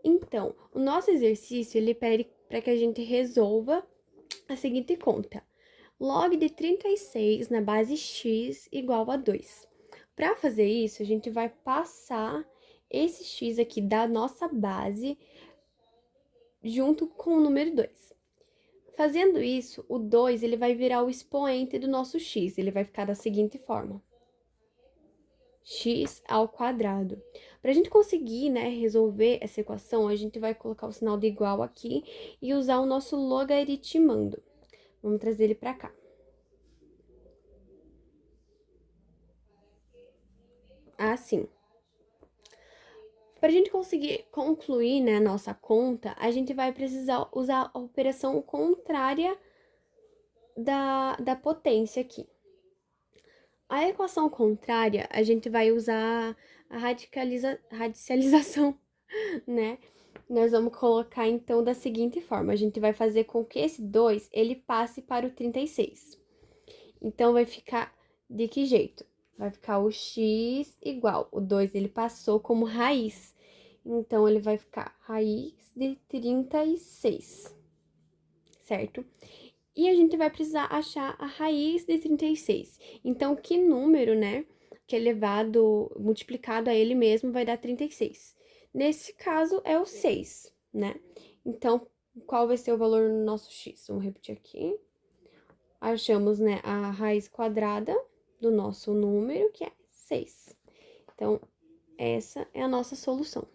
Então, o nosso exercício, ele pede para que a gente resolva a seguinte conta. Log de 36 na base x igual a 2. Para fazer isso, a gente vai passar esse x aqui da nossa base junto com o número 2. Fazendo isso, o 2 ele vai virar o expoente do nosso x, ele vai ficar da seguinte forma: x ao quadrado. Para a gente conseguir, né, resolver essa equação, a gente vai colocar o sinal de igual aqui e usar o nosso logaritmando. Vamos trazer ele para cá. Assim. Para a gente conseguir concluir, né, nossa conta, a gente vai precisar usar a operação contrária da potência aqui. A equação contrária, a gente vai usar a radicalização, né? Nós vamos colocar, então, da seguinte forma. A gente vai fazer com que esse 2, ele passe para o 36. Então, vai ficar de que jeito? Vai ficar o x igual. O 2, ele passou como raiz. Então, ele vai ficar raiz de 36, certo? E a gente vai precisar achar a raiz de 36. Então, que número, né, que é elevado, multiplicado a ele mesmo, vai dar 36. Nesse caso, é o 6, né? Então, qual vai ser o valor no nosso x? Vamos repetir aqui. Achamos, né, a raiz quadrada do nosso número, que é 6. Então, essa é a nossa solução.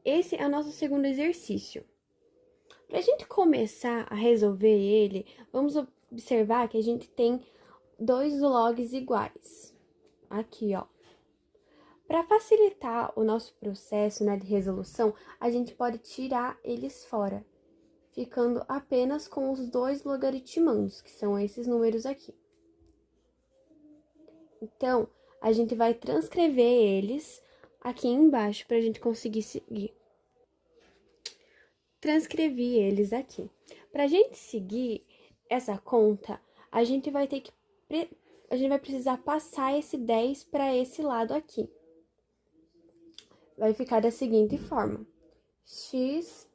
Esse é o nosso segundo exercício. Para a gente começar a resolver ele, vamos observar que a gente tem dois logs iguais. Aqui, ó. Para facilitar o nosso processo, né, de resolução, a gente pode tirar eles fora, ficando apenas com os dois logaritmandos, que são esses números aqui. Então, a gente vai transcrever eles aqui embaixo para a gente conseguir seguir. Transcrevi eles aqui. Para a gente seguir essa conta, a gente vai precisar passar esse 10 para esse lado aqui. Vai ficar da seguinte forma: x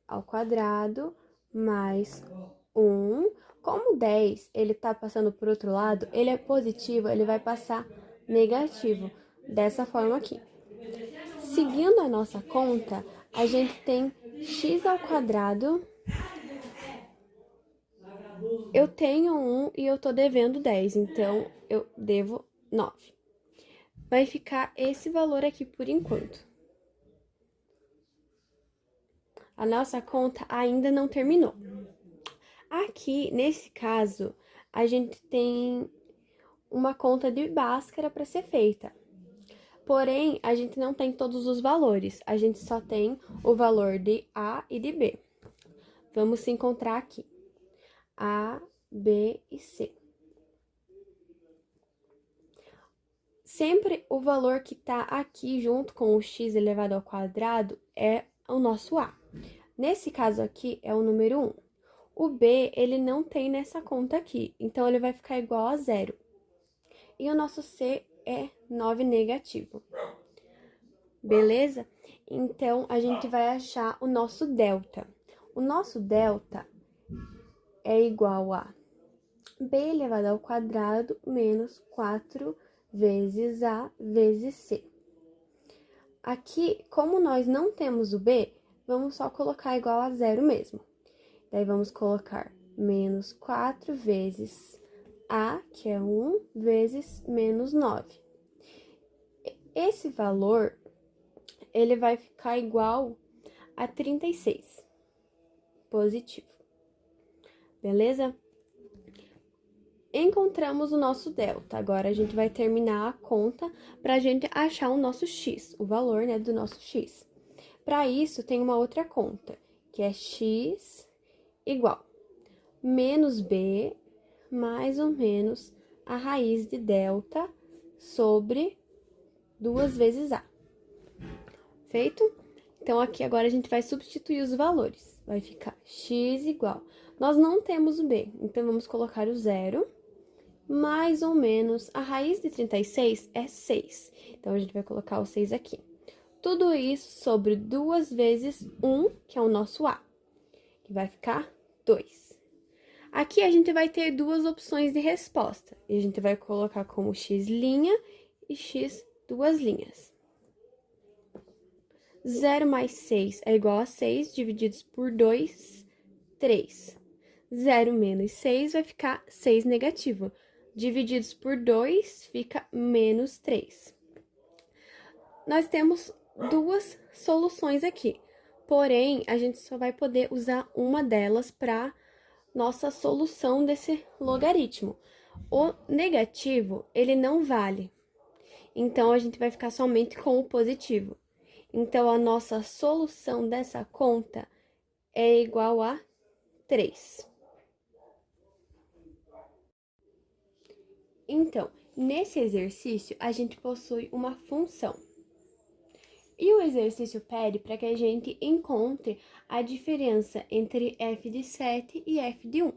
ao quadrado mais 1. Como 10, ele tá passando por outro lado, ele é positivo, ele vai passar negativo, dessa forma aqui. Seguindo a nossa conta, a gente tem x ao quadrado. Eu tenho 1 e eu tô devendo 10, então eu devo 9. Vai ficar esse valor aqui por enquanto. A nossa conta ainda não terminou. Aqui, nesse caso, a gente tem uma conta de Bhaskara para ser feita. Porém, a gente não tem todos os valores, a gente só tem o valor de A e de B. Vamos se encontrar aqui. A, B e C. Sempre o valor que está aqui junto com o x elevado ao quadrado é o nosso A. Nesse caso aqui é o número 1. O B, ele não tem nessa conta aqui, então ele vai ficar igual a 0. E o nosso C é 9 negativo. Beleza? Então, a gente vai achar o nosso delta. O nosso delta é igual a B elevado ao quadrado menos 4 vezes A vezes C. Aqui, como nós não temos o B, vamos só colocar igual a 0 mesmo. Daí, vamos colocar menos 4 vezes A, que é 1, vezes menos 9. Esse valor, ele vai ficar igual a 36. Positivo. Beleza? Encontramos o nosso delta. Agora, a gente vai terminar a conta para a gente achar o nosso x, o valor, né, do nosso x. Para isso, tem uma outra conta, que é x igual menos b mais ou menos a raiz de delta sobre 2 vezes a. Feito? Então, aqui agora a gente vai substituir os valores. Vai ficar x igual. Nós não temos o b, então vamos colocar o 0. Mais ou menos, a raiz de 36 é 6. Então, a gente vai colocar o 6 aqui. Tudo isso sobre 2 vezes 1, que é o nosso A, que vai ficar 2. Aqui a gente vai ter duas opções de resposta. E a gente vai colocar como x' e x duas linhas. 0 mais 6 é igual a 6, divididos por 2, 3. 0 menos 6 vai ficar 6 negativo. Divididos por 2, fica menos 3. Nós temos duas soluções aqui. Porém, a gente só vai poder usar uma delas para nossa solução desse logaritmo. O negativo, ele não vale. Então, a gente vai ficar somente com o positivo. Então, a nossa solução dessa conta é igual a 3. Então, nesse exercício, a gente possui uma função. E o exercício pede para que a gente encontre a diferença entre f de 7 e f de 1.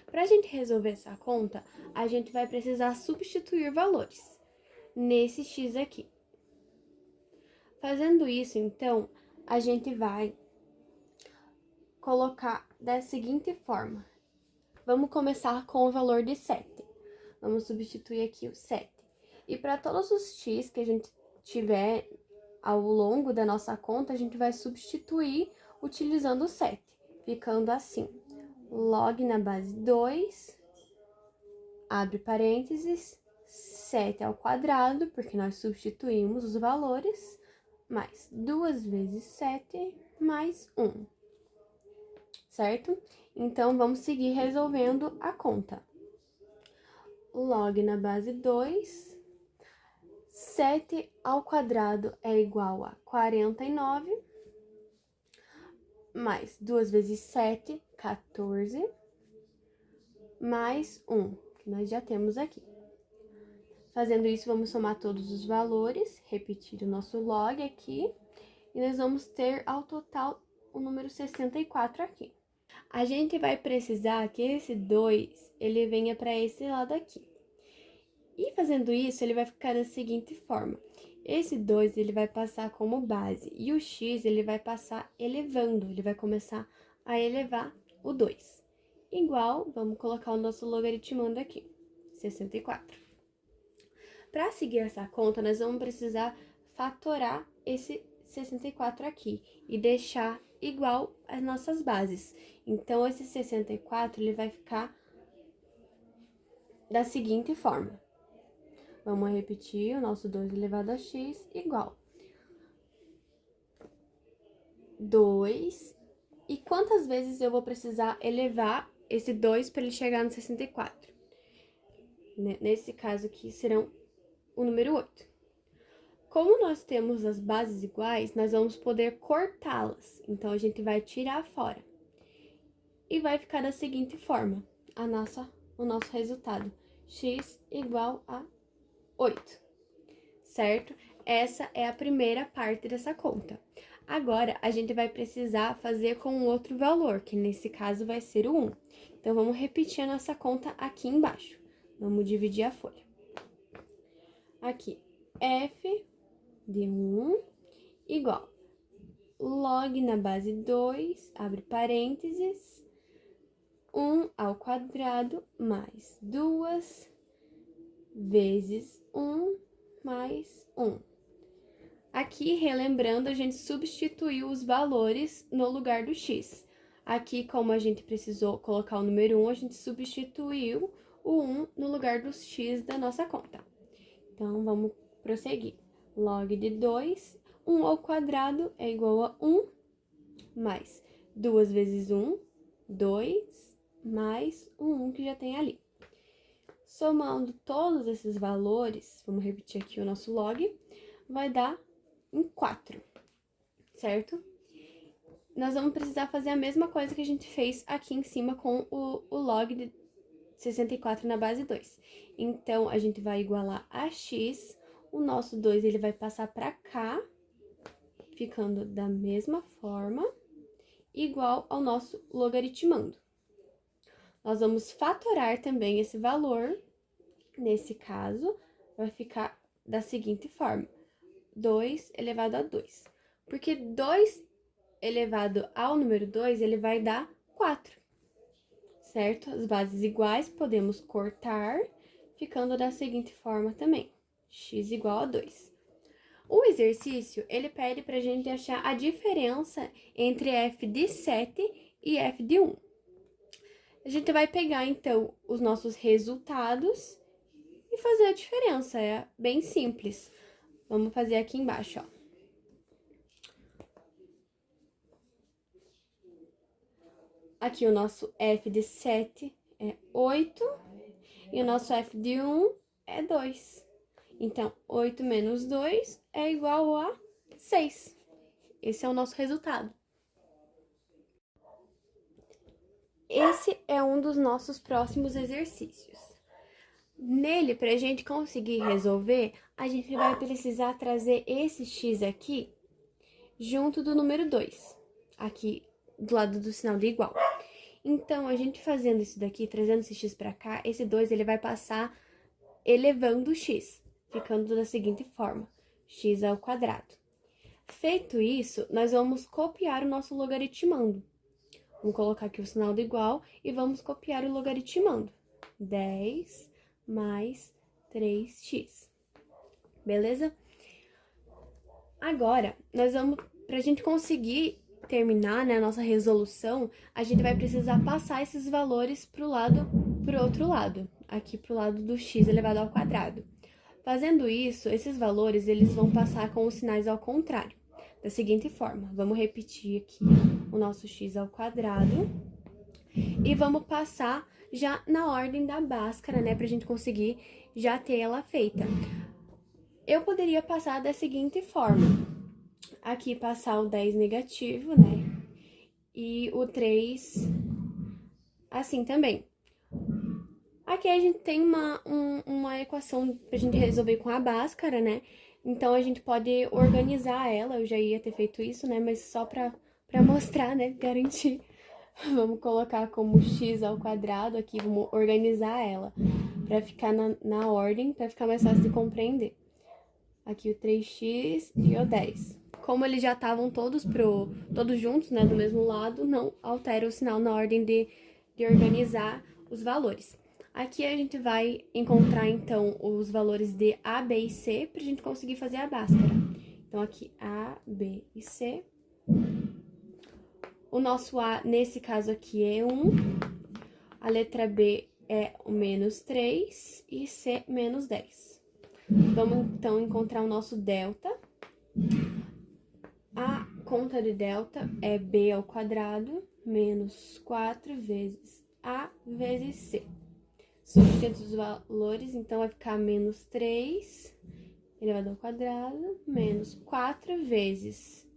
Para a gente resolver essa conta, a gente vai precisar substituir valores nesse x aqui. Fazendo isso, então, a gente vai colocar da seguinte forma. Vamos começar com o valor de 7. Vamos substituir aqui o 7. E para todos os x que a gente tiver ao longo da nossa conta, a gente vai substituir utilizando o 7, ficando assim. Log na base 2, abre parênteses, 7 ao quadrado, porque nós substituímos os valores, mais 2 vezes 7, mais 1. Certo? Então, vamos seguir resolvendo a conta. Log na base 2, 7 ao quadrado é igual a 49, mais 2 vezes 7, 14, mais 1, que nós já temos aqui. Fazendo isso, vamos somar todos os valores, repetir o nosso log aqui, e nós vamos ter ao total o número 64 aqui. A gente vai precisar que esse 2, ele venha para esse lado aqui. E fazendo isso, ele vai ficar da seguinte forma. Esse 2, ele vai passar como base, e o x, ele vai passar elevando, ele vai começar a elevar o 2. Igual, vamos colocar o nosso logaritmando aqui, 64. Para seguir essa conta, nós vamos precisar fatorar esse 64 aqui e deixar igual as nossas bases. Então, esse 64, ele vai ficar da seguinte forma. Vamos repetir o nosso 2 elevado a x igual 2. E quantas vezes eu vou precisar elevar esse 2 para ele chegar no 64? Nesse caso aqui, serão o número 8. Como nós temos as bases iguais, nós vamos poder cortá-las. Então, a gente vai tirar fora. E vai ficar da seguinte forma, o nosso resultado. X igual a 8, certo? Essa é a primeira parte dessa conta. Agora, a gente vai precisar fazer com um outro valor, que nesse caso vai ser o 1. Então, vamos repetir a nossa conta aqui embaixo. Vamos dividir a folha. Aqui, f de 1 igual log na base 2, abre parênteses, 1 ao quadrado mais 2 vezes 1 mais 1. Aqui, relembrando, a gente substituiu os valores no lugar do x. Aqui, como a gente precisou colocar o número 1, a gente substituiu o 1 no lugar dos x da nossa conta. Então, vamos prosseguir. Log de 2, 1 ao quadrado é igual a 1, mais 2 vezes 1, 2, mais o 1 que já tem ali. Somando todos esses valores, vamos repetir aqui o nosso log, vai dar em 4, certo? Nós vamos precisar fazer a mesma coisa que a gente fez aqui em cima com o log de 64 na base 2. Então, a gente vai igualar a x, o nosso 2 ele vai passar para cá, ficando da mesma forma, igual ao nosso logaritmando. Nós vamos fatorar também esse valor, nesse caso, vai ficar da seguinte forma. 2 elevado a 2. Porque 2 elevado ao número 2, ele vai dar 4, certo? As bases iguais podemos cortar, ficando da seguinte forma também, x igual a 2. O exercício, ele pede pra gente achar a diferença entre f de 7 e f de 1. A gente vai pegar, então, os nossos resultados e fazer a diferença, é bem simples. Vamos fazer aqui embaixo, ó. Aqui o nosso f de 7 é 8 e o nosso f de 1 é 2. Então, 8 menos 2 é igual a 6. Esse é o nosso resultado. Esse é um dos nossos próximos exercícios. Nele, para a gente conseguir resolver, a gente vai precisar trazer esse x aqui junto do número 2, aqui do lado do sinal de igual. Então, a gente fazendo isso daqui, trazendo esse x para cá, esse 2 ele vai passar elevando o x, ficando da seguinte forma, x ao quadrado. Feito isso, nós vamos copiar o nosso logaritmando. Vamos colocar aqui o sinal de igual e vamos copiar o logaritmando. 10 mais 3x. Beleza? Agora, nós vamos, pra gente conseguir terminar, né, a nossa resolução, a gente vai precisar passar esses valores pro outro lado, aqui pro lado do x elevado ao quadrado. Fazendo isso, esses valores, eles vão passar com os sinais ao contrário, da seguinte forma. Vamos repetir aqui o nosso x ao quadrado e vamos passar já na ordem da Bhaskara, né, pra gente conseguir já ter ela feita. Eu poderia passar da seguinte forma. Aqui passar o 10 negativo, né? E o 3 assim também. Aqui a gente tem uma equação pra gente resolver com a Bhaskara, né? Então, a gente pode organizar ela. Eu já ia ter feito isso, né? Mas só pra mostrar, né? Garantir. Vamos colocar como x ao quadrado aqui. Vamos organizar ela pra ficar na ordem, pra ficar mais fácil de compreender. Aqui o 3x e o 10. Como eles já estavam todos juntos, né, do mesmo lado, não altera o sinal na ordem de organizar os valores. Aqui a gente vai encontrar, então, os valores de A, B e C pra gente conseguir fazer a Bhaskara. Então, aqui A, B e C. O nosso A, nesse caso aqui, é 1. A letra B é o menos 3 e C, menos 10. Vamos, então, encontrar o nosso delta. A conta de delta é b ao quadrado menos 4 vezes A vezes C. Substituindo os valores, então, vai ficar menos 3 elevado ao quadrado menos 4 vezes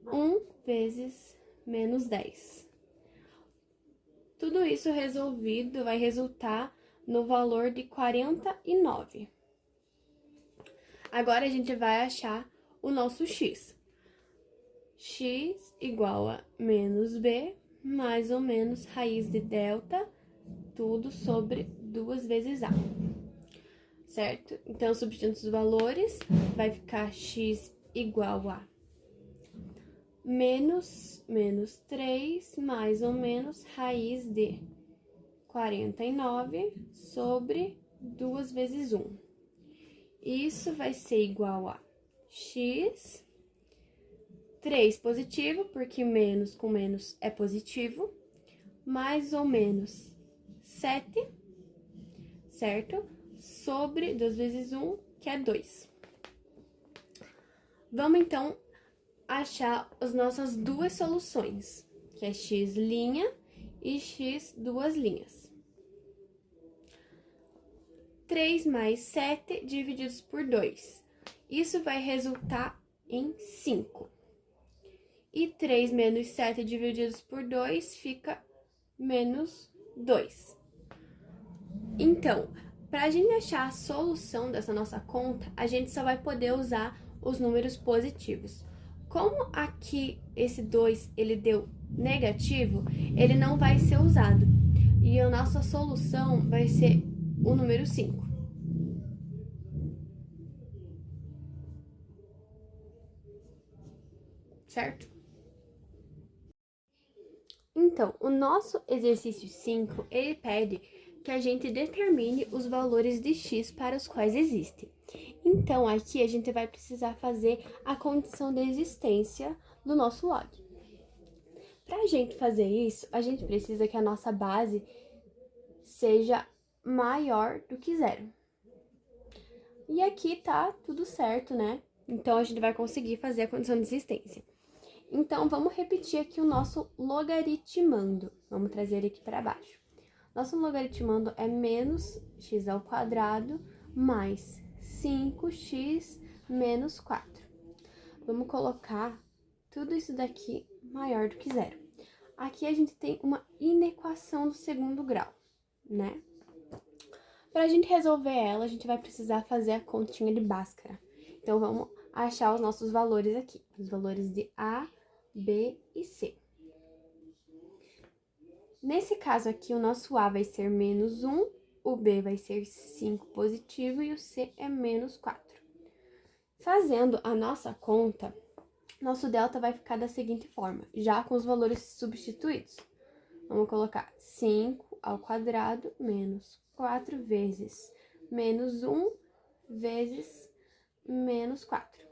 1 vezes menos 10. Tudo isso resolvido vai resultar no valor de 49. Agora, a gente vai achar o nosso x. X igual a menos b, mais ou menos raiz de delta, tudo sobre 2 vezes a. Certo? Então, substituindo os valores, vai ficar x igual a menos 3, mais ou menos raiz de 49 sobre 2 vezes 1. Isso vai ser igual a x, 3 positivo, porque menos com menos é positivo, mais ou menos 7, certo? Sobre 2 vezes 1, que é 2. Vamos, então, achar as nossas duas soluções, que é x' e x duas linhas. 3 mais 7 divididos por 2. Isso vai resultar em 5. E 3 menos 7 divididos por 2 fica menos 2. Então, para a gente achar a solução dessa nossa conta, a gente só vai poder usar os números positivos. Como aqui esse 2 ele deu negativo, ele não vai ser usado. E a nossa solução vai ser o número 5. certo? Então, o nosso exercício 5, ele pede que a gente determine os valores de x para os quais existem. Então, aqui a gente vai precisar fazer a condição de existência do nosso log. Para a gente fazer isso, a gente precisa que a nossa base seja maior do que zero. E aqui tá tudo certo, né? Então, a gente vai conseguir fazer a condição de existência. Então, vamos repetir aqui o nosso logaritmando. Vamos trazer ele aqui para baixo. Nosso logaritmando é menos x ao quadrado mais 5x menos 4. Vamos colocar tudo isso daqui maior do que zero. Aqui a gente tem uma inequação do segundo grau, né? Para a gente resolver ela, a gente vai precisar fazer a continha de Bhaskara. Então, vamos achar os nossos valores aqui. Os valores de A, B e C. Nesse caso aqui, o nosso A vai ser menos 1, o B vai ser 5 positivo e o C é menos 4. Fazendo a nossa conta, nosso delta vai ficar da seguinte forma, já com os valores substituídos. Vamos colocar 5 ao quadrado menos 4 vezes menos 1 vezes menos 4.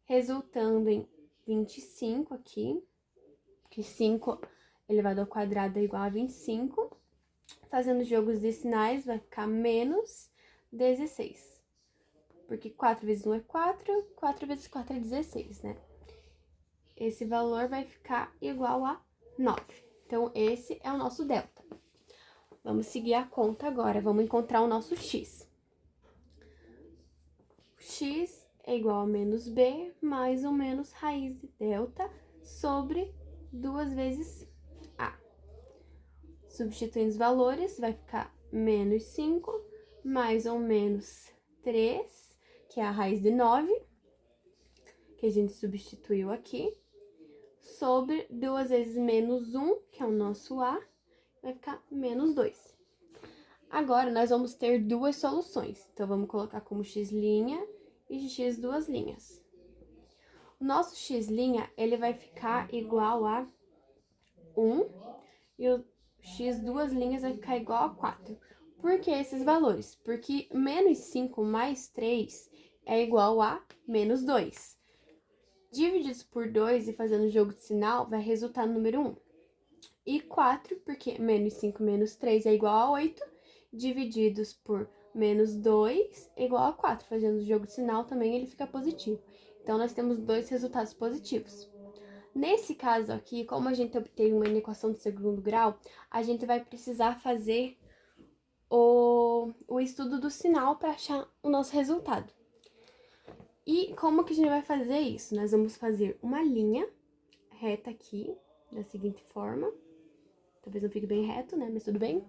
Resultando em 25 aqui, que 5 elevado ao quadrado é igual a 25. Fazendo jogos de sinais, vai ficar menos 16. Porque 4 vezes 1 é 4, 4 vezes 4 é 16, né? Esse valor vai ficar igual a 9. Então, esse é o nosso delta. Vamos seguir a conta agora, vamos encontrar o nosso x. O x é igual a menos b mais ou menos raiz de delta sobre 2 vezes a. Substituindo os valores, vai ficar menos 5 mais ou menos 3, que é a raiz de 9, que a gente substituiu aqui, sobre 2 vezes menos 1, que é o nosso a, vai ficar menos 2. Agora, nós vamos ter duas soluções. Então, vamos colocar como x' e x duas linhas. O nosso x', ele vai ficar igual a 1, e o x duas linhas vai ficar igual a 4. Por que esses valores? Porque menos 5 mais 3 é igual a menos 2. Divididos por 2 e fazendo o jogo de sinal, vai resultar no número 1. E 4, porque menos 5 menos 3 é igual a 8, divididos por menos 2 é igual a 4. Fazendo o jogo de sinal também ele fica positivo. Então, nós temos dois resultados positivos. Nesse caso aqui, como a gente obteve uma inequação de segundo grau, a gente vai precisar fazer o estudo do sinal para achar o nosso resultado. E como que a gente vai fazer isso? Nós vamos fazer uma linha reta aqui, da seguinte forma. Talvez não fique bem reto, né? Mas tudo bem.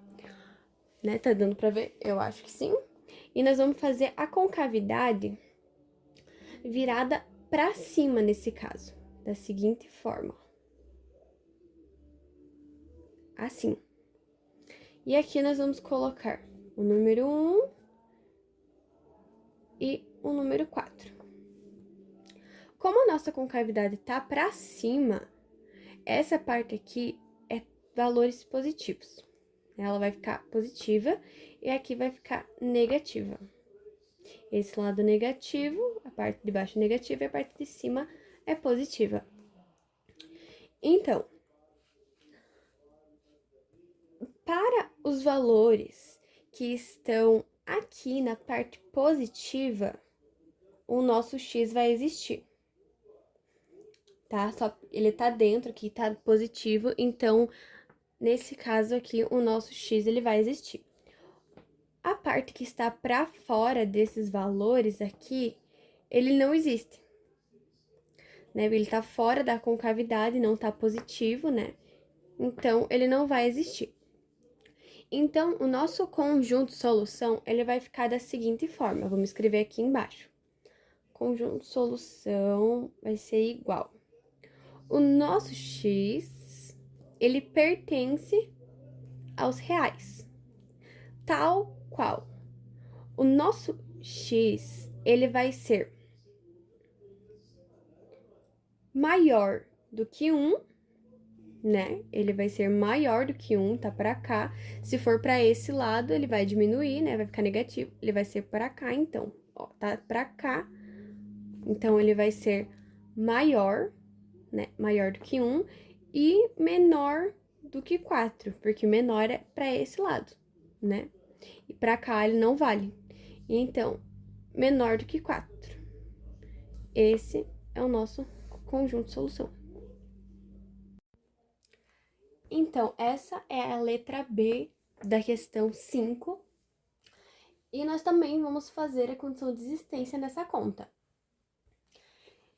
Né? Tá dando pra ver? Eu acho que sim. E nós vamos fazer a concavidade virada pra cima nesse caso, da seguinte forma. Assim. E aqui nós vamos colocar o número 1 e o número 4. Como a nossa concavidade tá pra cima, essa parte aqui é valores positivos. Ela vai ficar positiva e aqui vai ficar negativa. Esse lado negativo, a parte de baixo é negativa e a parte de cima é positiva. Então, para os valores que estão aqui na parte positiva, o nosso x vai existir. Tá? Só ele tá dentro aqui, tá positivo, então nesse caso aqui o nosso x ele vai existir. A parte que está para fora desses valores aqui, ele não existe. Né? Ele tá fora da concavidade, não tá positivo, né? Então, ele não vai existir. Então, o nosso conjunto solução, ele vai ficar da seguinte forma. Vamos escrever aqui embaixo. Conjunto solução vai ser igual. O nosso x, ele pertence aos reais. Tal qual. O nosso x, ele vai ser maior do que 1, né? Ele vai ser maior do que 1, tá pra cá. Se for pra esse lado, ele vai diminuir, né? Vai ficar negativo. Ele vai ser pra cá, então. Ó, tá pra cá. Então, ele vai ser maior, né? Maior do que 1 e menor do que 4, porque menor é pra esse lado, né? E pra cá ele não vale. Então, menor do que 4. Esse é o nosso conjunto de solução. Então, essa é a letra B da questão 5. E nós também vamos fazer a condição de existência nessa conta.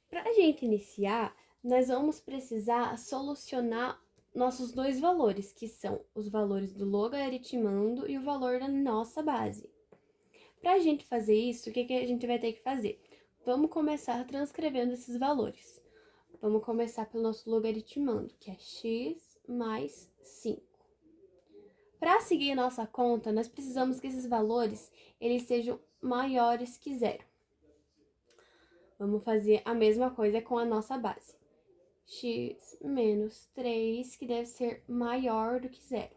Para a gente iniciar, nós vamos precisar solucionar nossos dois valores, que são os valores do logaritmando e o valor da nossa base. Para a gente fazer isso, o que a gente vai ter que fazer? Vamos começar transcrevendo esses valores. Vamos começar pelo nosso logaritmando, que é x mais 5. Para seguir a nossa conta, nós precisamos que esses valores eles sejam maiores que zero. Vamos fazer a mesma coisa com a nossa base. X menos 3, que deve ser maior do que zero.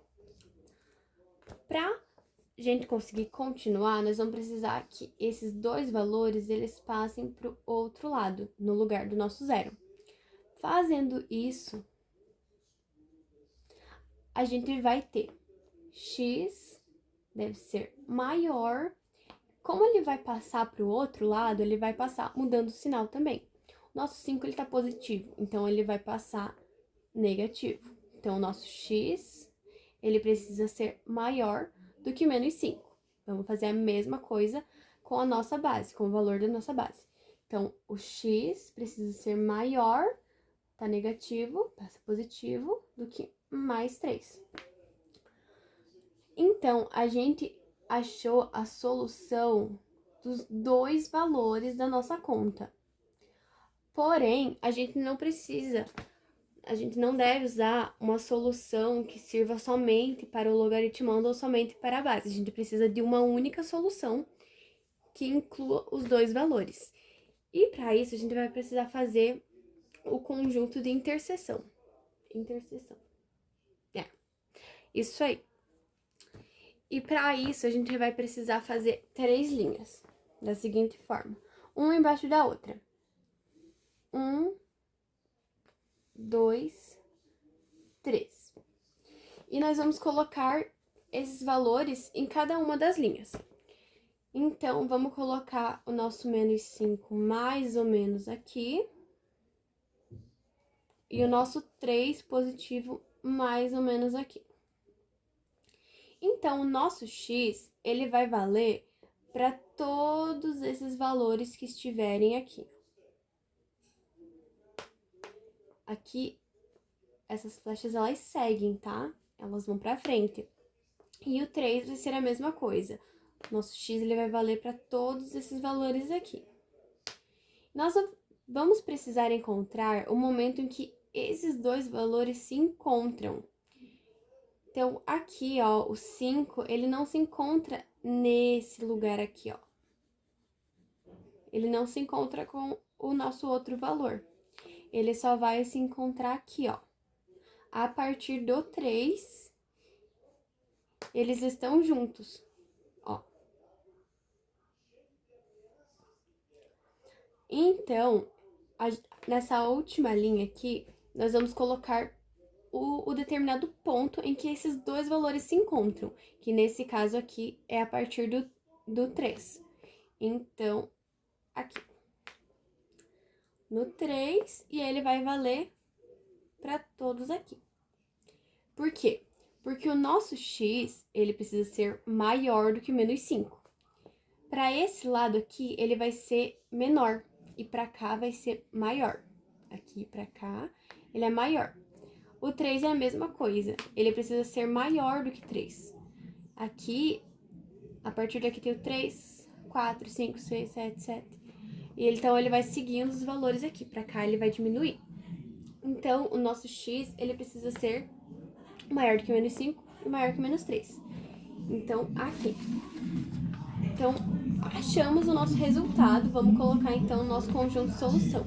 Para a gente conseguir continuar, nós vamos precisar que esses dois valores eles passem para o outro lado, no lugar do nosso zero. Fazendo isso, a gente vai ter x deve ser maior. Como ele vai passar para o outro lado, ele vai passar mudando o sinal também. O nosso 5 ele está positivo, então ele vai passar negativo. Então, o nosso x ele precisa ser maior do que menos 5. Vamos fazer a mesma coisa com a nossa base, com o valor da nossa base. Então, o x precisa ser maior, tá negativo, passa positivo, do que mais 3. Então, a gente achou a solução dos dois valores da nossa conta. Porém, a gente não deve usar uma solução que sirva somente para o logaritmando ou somente para a base. A gente precisa de uma única solução que inclua os dois valores. E para isso, a gente vai precisar fazer o conjunto de interseção. Isso aí. E para isso, a gente vai precisar fazer 3 linhas, da seguinte forma. Uma embaixo da outra. 1, 2, 3. E nós vamos colocar esses valores em cada uma das linhas. Então, vamos colocar o nosso menos 5 mais ou menos aqui. E o nosso 3 positivo mais ou menos aqui. Então, o nosso x, ele vai valer para todos esses valores que estiverem aqui. Aqui, essas flechas, elas seguem, tá? Elas vão para frente. E o 3 vai ser a mesma coisa. Nosso x, ele vai valer para todos esses valores aqui. Nós vamos precisar encontrar o momento em que esses dois valores se encontram. Então, aqui, ó, o 5, ele não se encontra nesse lugar aqui, ó. Ele não se encontra com o nosso outro valor. Ele só vai se encontrar aqui, ó. A partir do 3, eles estão juntos, ó. Então, nessa última linha aqui, nós vamos colocar o determinado ponto em que esses dois valores se encontram, que nesse caso aqui é a partir do 3. Então, aqui. No 3, e ele vai valer para todos aqui. Por quê? Porque o nosso x, ele precisa ser maior do que menos 5. Para esse lado aqui, ele vai ser menor, e para cá vai ser maior. Aqui para cá, ele é maior. O 3 é a mesma coisa, ele precisa ser maior do que 3. Aqui, a partir daqui tem o 3, 4, 5, 6, 7, 7. Então, ele vai seguindo os valores aqui, para cá ele vai diminuir. Então, o nosso x, ele precisa ser maior do que menos 5 e maior que menos 3. Então, aqui. Então, achamos o nosso resultado, vamos colocar então o nosso conjunto de solução.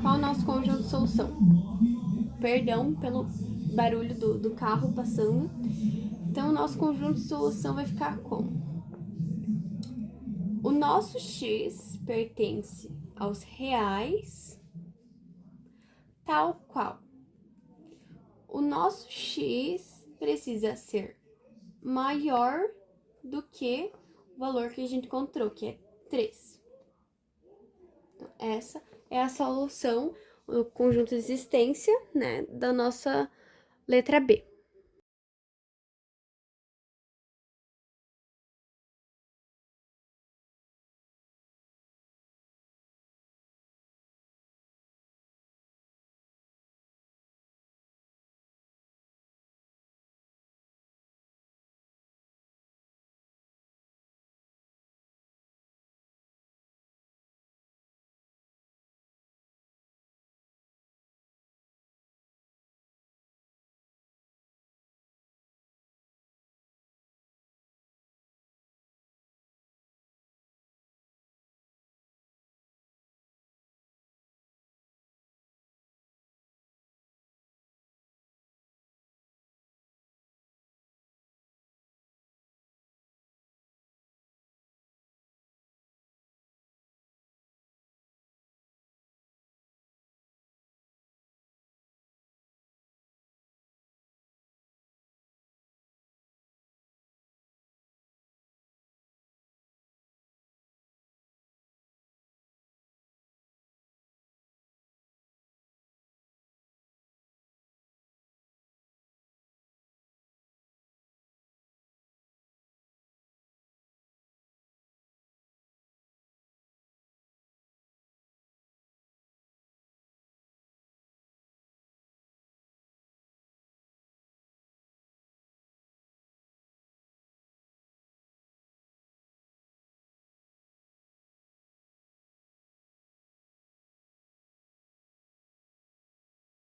Qual é o nosso conjunto de solução? Perdão pelo barulho do carro passando. Então, o nosso conjunto de solução vai ficar como? O nosso x pertence aos reais, tal qual. O nosso x precisa ser maior do que o valor que a gente encontrou, que é 3. Então, essa é a solução, o conjunto de existência, né, da nossa letra B.